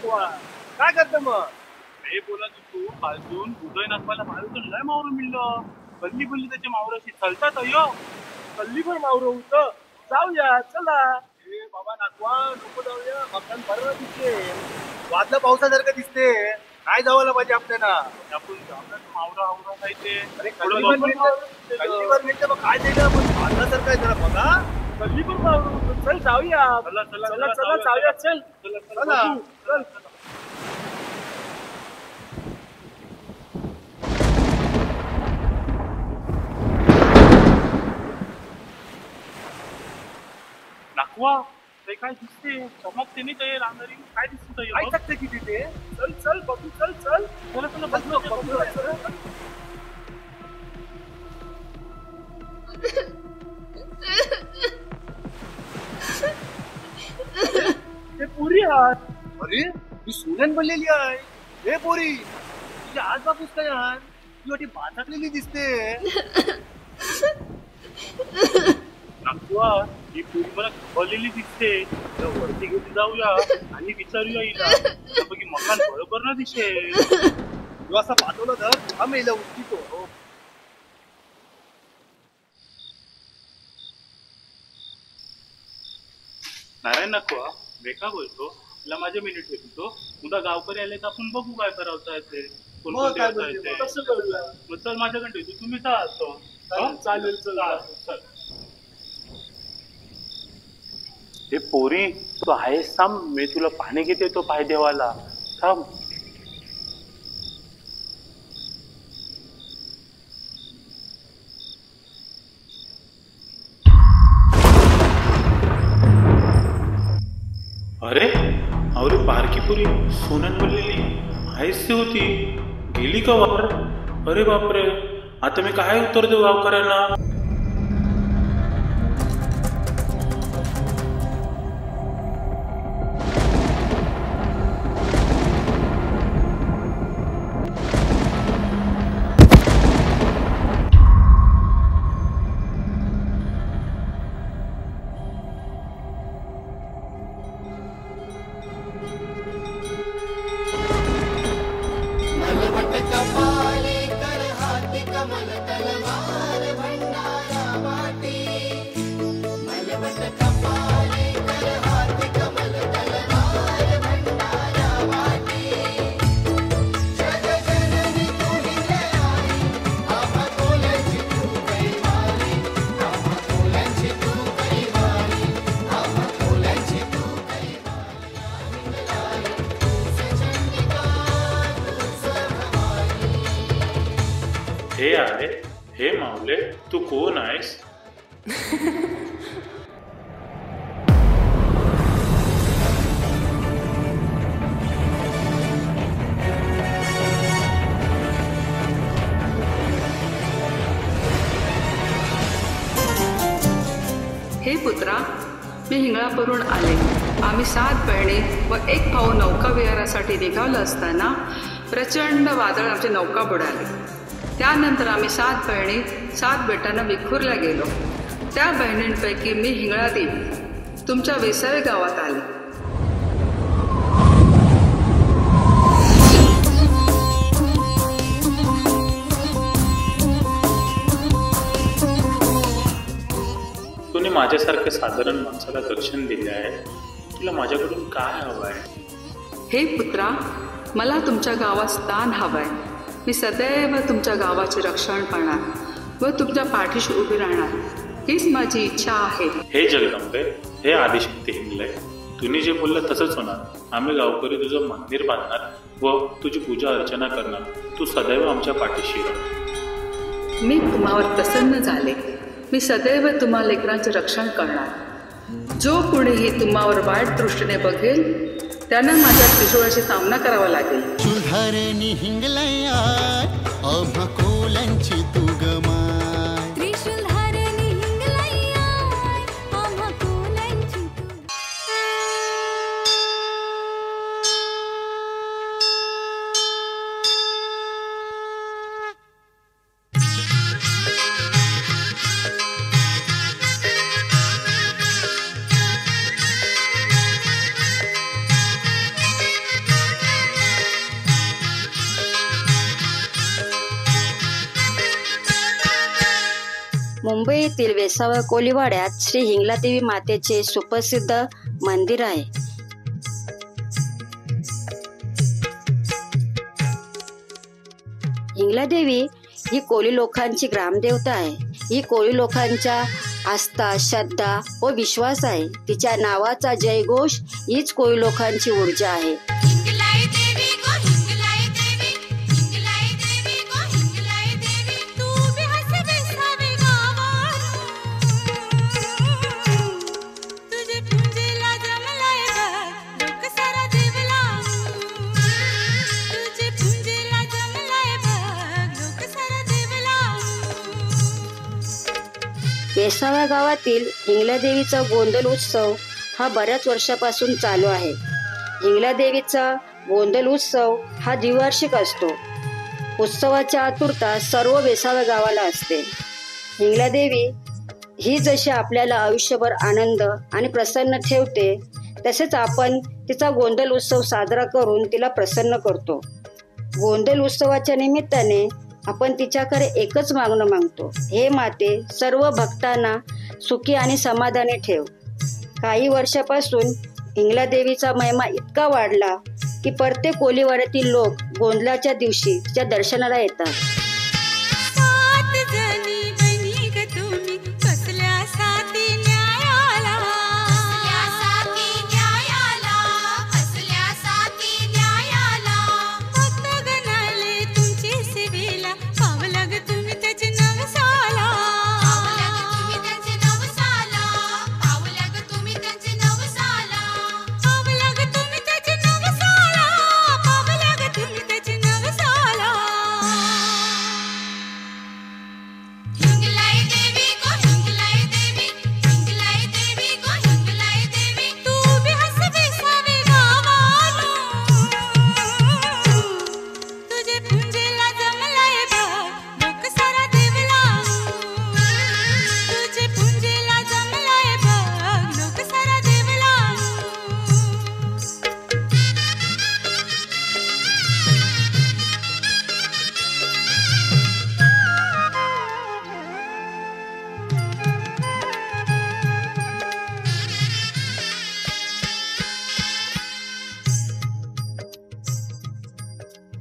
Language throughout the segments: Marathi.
नाकवा काय करतो मग हे बोला तू पाजून उदय नाकवाला मारून लय मावरं मिळलं. गल्ली गल्ली त्याच्या मावराशी चलतात अयो. गल्ली पण मावरं होतं. जाऊया चला. ए बाबा नाकवा नको जाऊया. मकान बरं दिसते. वादला पावसासारखं दिसते. काय जावायला पाहिजे आपल्याला. आपण जाऊया मावरा आवरा खायचे. अरे गल्लीवर मिळतं मग काय दिलं पण वादलासारखं आहे जरा बघा. गल्ली पण मावरं होतं. चल जाऊया. चला चला चला चला जाऊया चल. चला चल. नाकवा ते काय दिसते चमकते नाही ते रांगरी काय दिसत काय शकते किती ते चल चल बघू चल चल चला चला बघू ते पुरी आहात. अरे मी सोन्यान बनलेली आहे. हे पोरी तुझ्या आज बापूस काय आहात ती वाटी बाचाकलेली दिसते. नाकवा ही पुरी मला खवलेली दिसते. वरती घेऊन जाऊया आणि विचारूया हिला की मकान बरोबर ना दिसेल. तू असं पाठवलं तर आम्ही हिला उठतो. नारायण नाकवा मी का बोलतो तिला माझ्या मिनिट येतो. उद्या गावकरी आले तर आपण बघू काय करायचं ते कोण कोण चल माझ्याकडे तुम्ही का असतो. चालेल चल. हे पोरी तू आहेस थांब. मी तुला पाणी घेते तो पाय देवाला थांब. अरे अरे बारकी पुरी सोनन बोललेली आहेस ती होती गेली का वापर. अरे बापरे आता मी काय उत्तर देऊ गावकऱ्यांना. हे आहे हे माऊले तू कोण आहेस. हे पुत्रा मी हिंगळापूरून आले. आम्ही 7 बहिणी व 1 भाऊ नौका विहारासाठी निघालो असताना प्रचंड वादळ आमची नौका बुडाली. त्यानंतर आम्ही 7 बहिणी 7 बेटांना विखुरल्या गेलो. त्या बहिणींपैकी मी हिंगळादेवी तुमच्या वेसावे गावात आले. तुम्ही माझ्यासारख्या साधारण माणसाला दर्शन दिले आहे. तुला माझ्याकडून काय हवं आहे. हे पुत्रा मला तुमच्या गावात स्थान हवं आहे. मी सदैव तुमच्या गावाचे रक्षण करणार व तुमच्या पाठीशी उभी राहणार हीच माझी इच्छा आहे. हे जगदंबे हे आदिशक्ती हिंगले तुम्ही जे बोललं तसंच होणार. आम्ही गावकरी तुझं मंदिर बांधणार व तुझी पूजा अर्चना करणार. तू सदैव आमच्या पाठीशी राह. मी तुम्हावर प्रसन्न झाले. मी सदैव तुम्हा लेकरांचे रक्षण करणार. जो कुणीही तुम्हावर वाईट दृष्टीने बघेल त्यांना माझ्या त्रिशूळाशी सामना करावा लागेल. सुधारणी हिंगलया अभकोलांची तू गमा त्रिशूलधारणी हिंगलया अभकोलांची तू. मुंबईतील वेसावा कोलीवाड्यात श्री हिंगलादेवी मातेचे सुप्रसिद्ध मंदिर आहे. हिंगलादेवी ही कोली लोकांची ग्रामदेवता आहे. ही कोली लोकांच्या आस्था, श्रद्धा व विश्वास आहे. तिच्या नावाचा जयघोष हीच कोली लोकांची ऊर्जा आहे. वेसावा गावातील हिंगलादेवीचा गोंधळ उत्सव हा बऱ्याच वर्षापासून चालू आहे. हिंगलादेवीचा गोंधळ उत्सव हा द्विवार्षिक असतो. उत्सवाची आतुरता सर्व वेसावा गावाला असते. हिंगलादेवी ही जशी आपल्याला आयुष्यभर आनंद आणि प्रसन्न ठेवते, तसेच आपण तिचा गोंधळ उत्सव साजरा करून तिला प्रसन्न करतो. गोंधळ उत्सवाच्या निमित्ताने आपण तिच्याकडे एकच मागणं मागतो, हे माते सर्व भक्तांना सुखी आणि समाधानी ठेव. काही वर्षापासून हिंगलादेवीचा महिमा इतका वाढला की प्रत्येक कोलीवाड्यातील लोक गोंधळाच्या दिवशी तिच्या दर्शनाला येतात.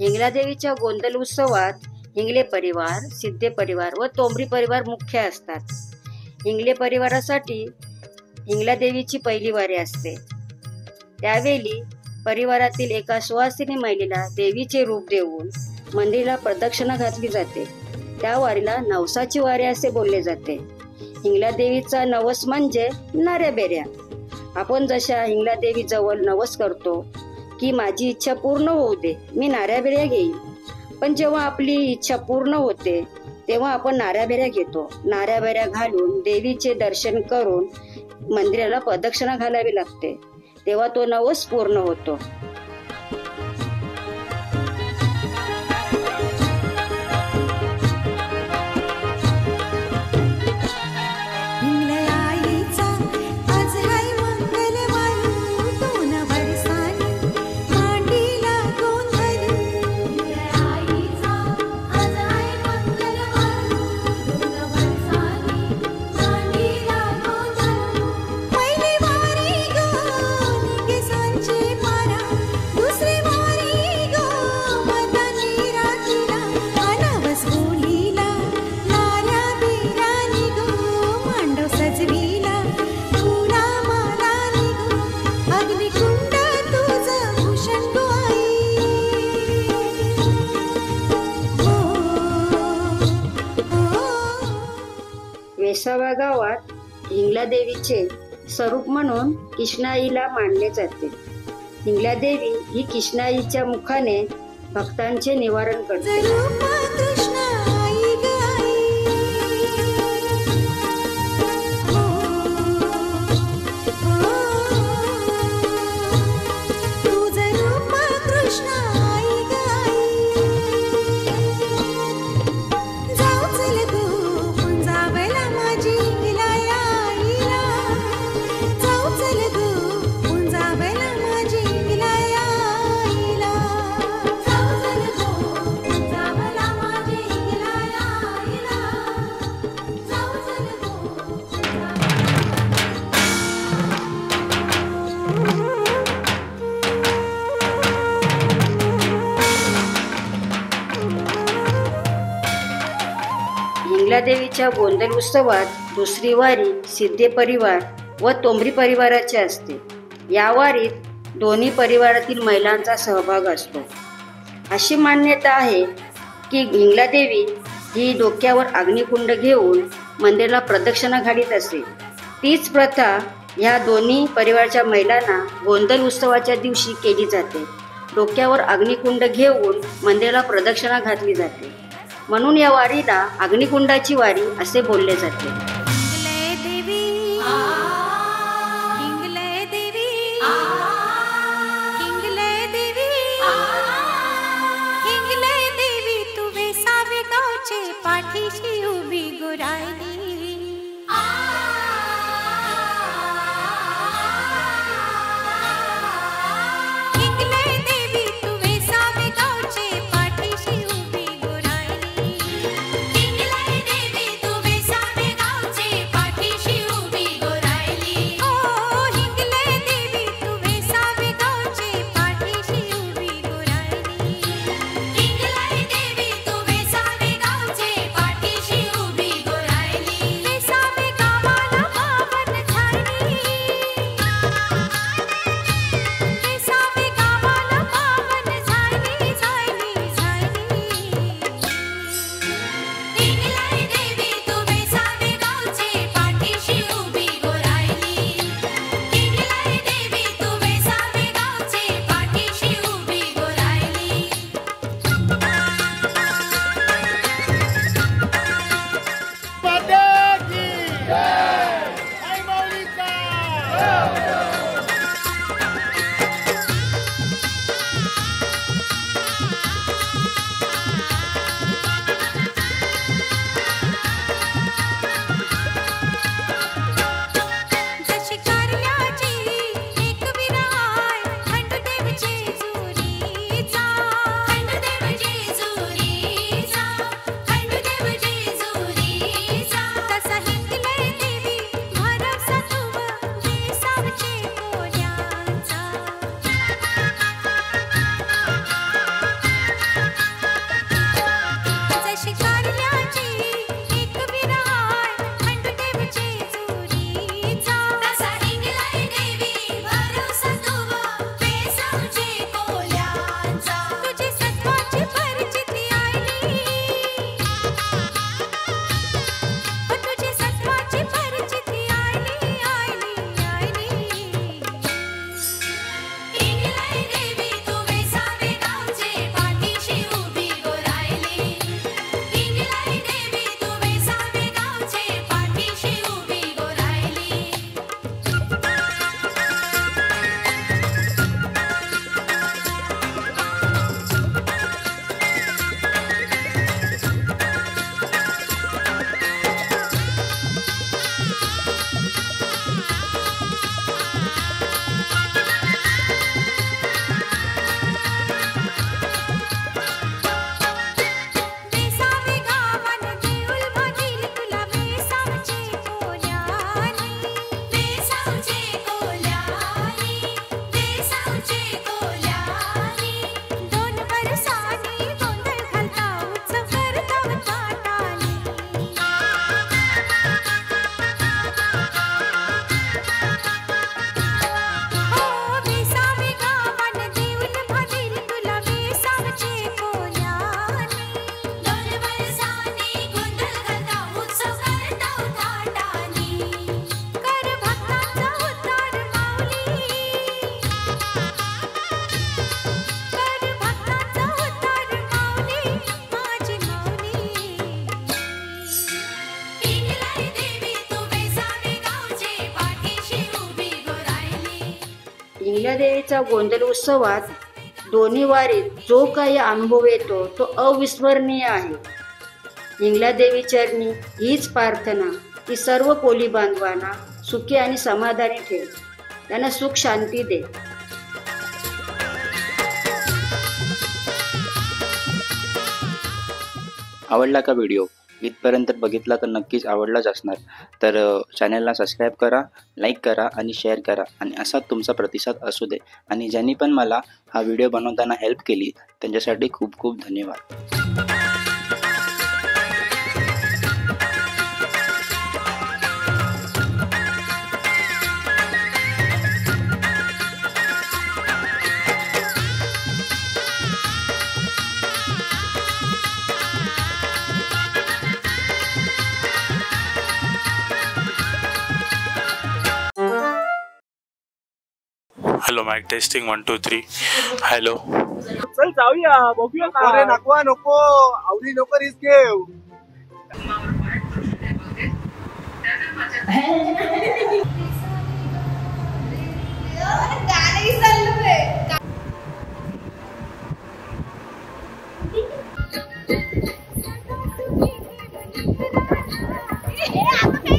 हिंगलादेवीच्या गोंधळ उत्सवात हिंगले परिवार, सिद्धे परिवार व तोमरी परिवार मुख्य असतात. हिंगले परिवारासाठी हिंगलादेवीची पहिली वारी असते. त्यावेळी परिवारातील एका सुवासिनी महिलेला देवीचे रूप देऊन मंदिराला प्रदक्षिणा घातली जाते. त्या वारीला नवसाची वारी असे बोलले जाते. हिंगलादेवीचा नवस म्हणजे नाऱ्या बेऱ्या. आपण जशा हिंगलादेवी जवळ नवस करतो की माझी इच्छा पूर्ण होऊ दे, मी नाऱ्याबेऱ्या घेईन, पण जेव्हा आपली इच्छा पूर्ण होते तेव्हा आपण नाऱ्याबेऱ्या घेतो. नाऱ्याबेऱ्या घालून देवीचे दर्शन करून मंदिराला प्रदक्षिणा घालावी लागते, तेव्हा तो नवस पूर्ण होतो. वेसावा गावात हिंगलादेवीचे स्वरूप म्हणून किष्णाईला मानले जाते. हिंगलादेवी ही किष्णाईच्या मुखाने भक्तांचे निवारण करते. हिंगलादेवीच्या गोंधल उत्सवात दुसरी वारी सिद्धे परिवार व तोंबरी परिवाराची असते. या वारीत दोन्ही परिवारातील महिलांचा सहभाग असतो. अशी मान्यता आहे की हिंगलादेवी ही डोक्यावर अग्निकुंड घेऊन मंदिराला प्रदक्षिणा घालीत असे. तीच प्रथा ह्या दोन्ही परिवाराच्या महिलांना गोंधल उत्सवाच्या दिवशी केली जाते. डोक्यावर अग्निकुंड घेऊन मंदिराला प्रदक्षिणा घातली जाते. म्हणून या वारीला अग्निकुंडाची वारी असे बोलले जाते. हिंगले देवी हिंगले देवी हिंगले देवी हिंगले देवी तू वेसावे गावचे पाठीशी उभी गुरायली. हिंगले देवी तू वेसावे गावचे पाठीशी उभी गुरायली. हिंगले देवी तू वेसावे गावचे पाठीशी उभी गुरायली. ओ हिंगले देवी तू वेसावे गावचे पाठीशी उभी गुरायली. हिंगले देवी तू वेसावे गावचे पाठीशी उभी गुरायली. वेसावे गावाला पावन झाली. वेसावे गावाला पावन झाली झाली झाली. हिंगले देवी तू वेसावे गावचे पाठीशी उभी गुरायली. हिंगले देवी तू वेसावे गावचे पाठीशी उभी गुरायली. पताकी आई माऊलीचा जशी कारल्याची एक विराय खंडदेव जेजुरीचा. खंडदेव जेजुरीचा. खंडदेव जेजुरीचा. तसा हिंगले देवी भरवसा तुव वेसावचे कोल्यांचा. जशी कारल्याची एक विराय खंडदेव जेजुरीचा. तसा हिंगले देवी भरवसा तुव वेसावचे कोल्यांचा. तुझी सत्वाची परिचिती आयली. तुझी सत्वाची परिचिती आयली आयली आयली. हिंगले देवी तू वेसावे गावचे पाठीशी उभी गुरायली. हिंगले देवी तू वेसावे गावचे पाठीशी उभी गुरायली. वेसावे गावान देऊळ बांधील तुला वेसावचे कोल्यांनी. वेसावचे कोल्यांनी. वेसावचे कोल्यांनी. 2 वर्षांनी गोंधळ घालता उत्सव करता ताटानी. ओ वेसावे गावान देऊळ बांधील तुला वेसावचे कोल्यांनी. 2 वर्षांनी गोंधळ घालता उत्सव करता ताटानी. कर भक्तांचा उद्धार माऊली. कर भक्तांचा उद्धार माऊली माझी माऊली. हिंगले देवी तू वेसावे गावचे पाठीशी उभी गुरायली. हिंगलादेवीचा गोंधल उत्सवात दोन्ही वारीत जो काही अनुभव येतो तो अविस्मरणीय आहे. हिंगलादेवी चरणी हीच प्रार्थना की सर्व कोली बांधवांना सुखी आणि समाधानी ठेव. त्यांना सुख शांती दे. आवडला का व्हिडिओ? इथपर्यंत बघितला तर नक्कीच आवडलाच असणार. तर चॅनलला सबस्क्राईब करा, लाईक करा आणि शेअर करा आणि असाच तुमचा प्रतिसाद असू दे. आणि ज्यांनी पण मला हा व्हिडिओ बनवताना हेल्प केली त्यांच्यासाठी खूप खूप धन्यवाद. Hello mike testing 1 2 3 hello. चल जाऊया बघूया ना. अरे नको नको, आवडी नको रिस्क घेऊ.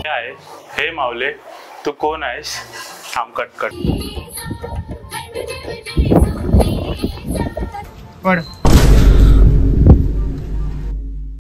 काय हे मावले, तू कोण आहेस? थांब कट. पण